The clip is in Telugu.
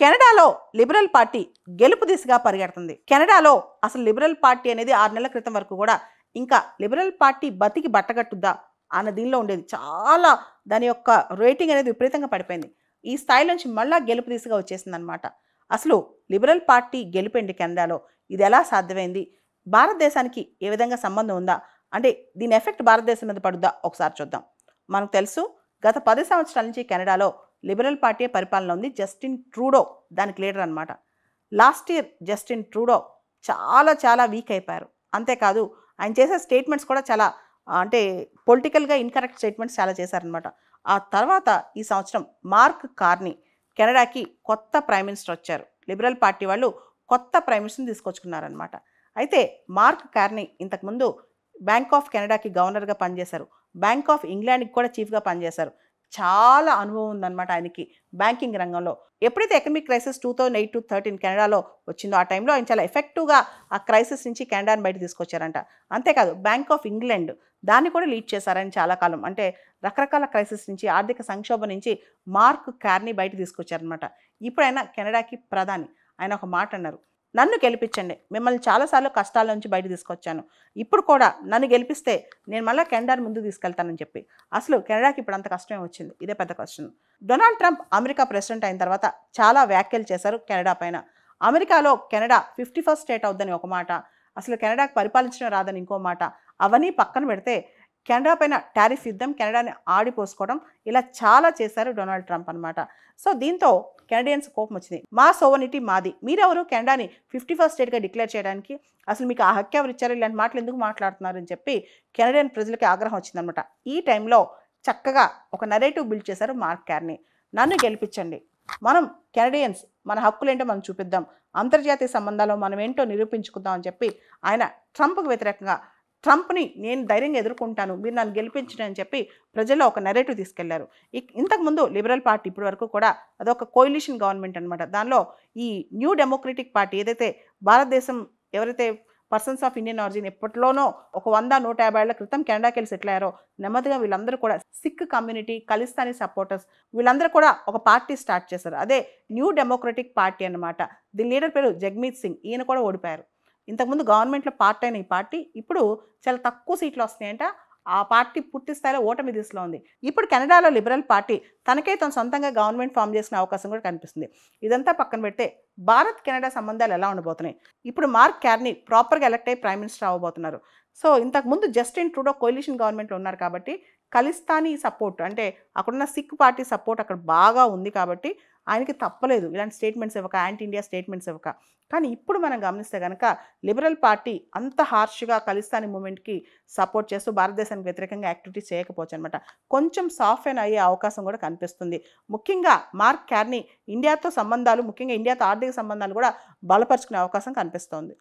కెనడాలో లిబరల్ పార్టీ గెలుపు దిశగా పరిగెడుతుంది. కెనడాలో అసలు లిబరల్ పార్టీ అనేది 6 నెలల క్రితం వరకు కూడా ఇంకా లిబరల్ పార్టీ బతికి బట్టగట్టుద్దా అన్న దీనిలో ఉండేది. చాలా దాని యొక్క రేటింగ్ అనేది విపరీతంగా పడిపోయింది. ఈ స్థాయి నుంచి మళ్ళా గెలుపు దిశగా వచ్చేసిందనమాట. అసలు లిబరల్ పార్టీ గెలుపేంటి కెనడాలో? ఇది ఎలా సాధ్యమైంది? భారతదేశానికి ఏ విధంగా సంబంధం ఉందా? అంటే దీని ఎఫెక్ట్ భారతదేశం మీద పడుద్దా? ఒకసారి చూద్దాం. మనకు తెలుసు గత 10 సంవత్సరాల నుంచి కెనడాలో లిబరల్ పార్టీ పరిపాలన ఉంది. జస్టిన్ ట్రూడో దానికి లీడర్ అనమాట. లాస్ట్ ఇయర్ జస్టిన్ ట్రూడో చాలా వీక్ అయిపోయారు. అంతేకాదు ఆయన చేసే స్టేట్మెంట్స్ కూడా చాలా అంటే పొలిటికల్గా ఇన్కరెక్ట్ స్టేట్మెంట్స్ చాలా చేశారనమాట. ఆ తర్వాత ఈ సంవత్సరం మార్క్ కార్నీ కెనడాకి కొత్త ప్రైమ్ మినిస్టర్ వచ్చారు. లిబరల్ పార్టీ వాళ్ళు కొత్త ప్రైమ్ మినిస్టర్ని తీసుకొచ్చుకున్నారనమాట. అయితే మార్క్ కార్నీ ఇంతకుముందు బ్యాంక్ ఆఫ్ కెనడాకి గవర్నర్గా పనిచేశారు. బ్యాంక్ ఆఫ్ ఇంగ్లాండ్కి కూడా చీఫ్గా పనిచేశారు. చాలా అనుభవం ఉందన్నమాట ఆయనకి బ్యాంకింగ్ రంగంలో. ఎప్పుడైతే ఎకనామిక్ క్రైసిస్ 2008-13 కెనడాలో వచ్చిందో ఆ టైంలో ఆయన చాలా ఎఫెక్టివ్గా ఆ క్రైసిస్ నుంచి కెనడాని బయట తీసుకొచ్చారంట. అంతేకాదు బ్యాంక్ ఆఫ్ ఇంగ్లాండ్ దాన్ని కూడా లీడ్ చేశారని చాలా కాలం. అంటే రకరకాల క్రైసిస్ నుంచి ఆర్థిక సంక్షోభం నుంచి మార్క్ కార్నీ బయట తీసుకొచ్చారనమాట. ఇప్పుడు ఆయన కెనడాకి ప్రధాని. ఆయన ఒక మాట అన్నారు, నన్ను గెలిపించండి, మిమ్మల్ని చాలాసార్లు కష్టాల నుంచి బయట తీసుకొచ్చాను, ఇప్పుడు కూడా నన్ను గెలిపిస్తే నేను మళ్ళీ కెనడాని ముందు తీసుకెళ్తానని చెప్పి. అసలు కెనడాకి ఇప్పుడు అంత కష్టమే వచ్చింది. ఇదే పెద్ద question. Donald Trump America president అయిన తర్వాత చాలా వ్యాఖ్యలు చేశారు కెనడా పైన. అమెరికాలో కెనడా 51st స్టేట్ అవుద్దని ఒక మాట, అసలు కెనడాకి పరిపాలించడం రాదని ఇంకో మాట. అవన్నీ పక్కన పెడితే కెనడా పైన టారిఫ్ యుద్ధం, కెనడాని ఆడిపోసుకోవడం, ఇలా చాలా చేశారు డొనాల్డ్ ట్రంప్ అనమాట. సో దీంతో కెనడియన్స్ కోపం వచ్చింది. మా సోవనిటీ మాది, మీరెవరు కెనడాని 51st స్టేట్గా డిక్లేర్ చేయడానికి? అసలు మీకు ఆ హక్కు ఎవరు ఇచ్చారు? ఇలాంటి మాటలు ఎందుకు మాట్లాడుతున్నారు అని చెప్పి కెనడియన్ ప్రజలకి ఆగ్రహం వచ్చిందనమాట. ఈ టైంలో చక్కగా ఒక నరేటివ్ బిల్డ్ చేశారు మార్క్ కార్నీ. నన్ను గెలిపించండి, మనం కెనడియన్స్ మన హక్కులేంటో మనం చూపిద్దాం, అంతర్జాతీయ సంబంధాల్లో మనం ఏంటో నిరూపించుకుందాం అని చెప్పి ఆయన ట్రంప్కి వ్యతిరేకంగా ట్రంప్ని నేను ధైర్యంగా ఎదుర్కొంటాను, మీరు నన్ను గెలిపించండి అని చెప్పి ప్రజల్లో ఒక నెరేటివ్ తీసుకెళ్లారు. ఇంతకుముందు లిబరల్ పార్టీ ఇప్పటి వరకు కూడా అదొక కోయిలిషన్ గవర్నమెంట్ అనమాట. దానిలో ఈ న్యూ డెమోక్రటిక్ పార్టీ ఏదైతే భారతదేశం ఎవరైతే పర్సన్స్ ఆఫ్ ఇండియన్ ఆరిజిన్ ఎప్పట్లోనో ఒక 100-150 ఏళ్ల క్రితం కెనడాకి వెళ్ళి సెటిల్ అయ్యారో నెమ్మదిగా వీళ్ళందరూ కూడా సిక్ కమ్యూనిటీ, ఖలిస్తానీ సపోర్టర్స్ వీళ్ళందరూ కూడా ఒక పార్టీ స్టార్ట్ చేశారు. అదే న్యూ డెమోక్రటిక్ పార్టీ అన్నమాట. దీని లీడర్ పేరు జగ్మీత్ సింగ్. ఈయన కూడా ఓడిపోయారు. ఇంతకుముందు గవర్నమెంట్లో పార్ట్ అయిన ఈ పార్టీ ఇప్పుడు చాలా తక్కువ సీట్లు వస్తున్నాయంట. ఆ పార్టీ పూర్తి స్థాయిలో ఓటమి దిశలో ఉంది. ఇప్పుడు కెనడాలో లిబరల్ పార్టీ తనకే తను సొంతంగా గవర్నమెంట్ ఫామ్ చేసిన అవకాశం కూడా కనిపిస్తుంది. ఇదంతా పక్కన పెడితే భారత్ కెనడా సంబంధాలు ఎలా ఉండబోతున్నాయి? ఇప్పుడు మార్క్ కార్నీ ప్రాపర్గా ఎలక్ట్ అయ్యి ప్రైమ్ మినిస్టర్ అవ్వబోతున్నారు. సో ఇంతకుముందు జస్టిన్ ట్రూడో కోయిలిషన్ గవర్నమెంట్లో ఉన్నారు కాబట్టి ఖలిస్తానీ సపోర్ట్ అంటే అక్కడున్న సిక్ పార్టీ సపోర్ట్ అక్కడ బాగా ఉంది కాబట్టి ఆయనకి తప్పలేదు ఇలాంటి స్టేట్మెంట్స్ ఇవ్వక, యాంటీ ఇండియా స్టేట్మెంట్స్ ఇవ్వక. కానీ ఇప్పుడు మనం గమనిస్తే కనుక లిబరల్ పార్టీ అంత హార్ష్గా ఖలిస్తానీ మూమెంట్కి సపోర్ట్ చేస్తూ భారతదేశానికి వ్యతిరేకంగా యాక్టివిటీస్ చేయకపోవచ్చు అనమాట. కొంచెం సాఫ్ట్ అయ్యే అవకాశం కూడా కనిపిస్తుంది. ముఖ్యంగా మార్క్ కార్నీ ఇండియాతో సంబంధాలు, ముఖ్యంగా ఇండియాతో ఆర్థిక సంబంధాలు కూడా బలపరుచుకునే అవకాశం కనిపిస్తోంది.